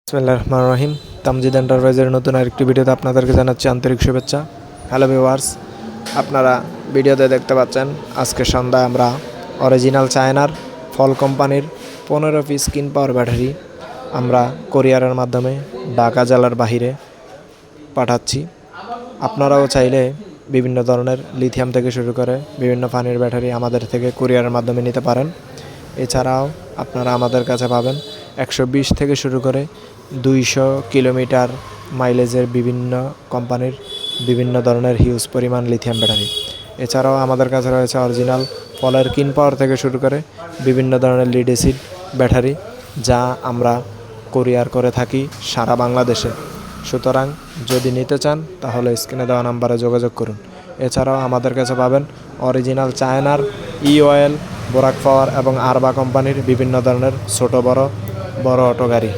বিসমিল্লাহির রহমানির রহিম। তামজিদ এন্টারপ্রাইজের নতুন আরেকটি ভিডিওতে আপনাদেরকে জানাচ্ছি আন্তরিক শুভেচ্ছা। হ্যালো ভিউয়ার্স, আপনারা ভিডিওতে দেখতে পাচ্ছেন আজকে সন্ধ্যায় আমরা অরিজিনাল চায়নার ফল কোম্পানির 15 পিস স্কিন পাওয়ার ব্যাটারি আমরা কোরিয়ারের মাধ্যমে ঢাকা জেলার বাহিরে পাঠাচ্ছি। আপনারাও চাইলে বিভিন্ন ধরনের লিথিয়াম থেকে শুরু করে বিভিন্ন পানির ব্যাটারি আমাদের থেকে কুরিয়ারের মাধ্যমে নিতে পারেন। এছাড়াও আপনারা আমাদের কাছে পাবেন 120 থেকে শুরু করে 200 কিলোমিটার মাইলেজের বিভিন্ন কোম্পানির বিভিন্ন ধরনের হিউজ পরিমাণ লিথিয়াম ব্যাটারি। এছাড়াও আমাদের কাছে রয়েছে অরিজিনাল ফলের কিন পাওয়ার থেকে শুরু করে বিভিন্ন ধরনের লিড অ্যাসিড ব্যাটারি, যা আমরা কুরিয়ার করে থাকি সারা বাংলাদেশে। সুতরাং যদি নিতে চান তাহলে স্ক্রিনে দেওয়া নাম্বারে যোগাযোগ করুন। এছাড়াও আমাদের কাছে পাবেন অরিজিনাল চায়নার অয়েল, বোরাক পাওয়ার এবং আরবা কোম্পানির বিভিন্ন ধরনের ছোট বড় অটো গাড়ি।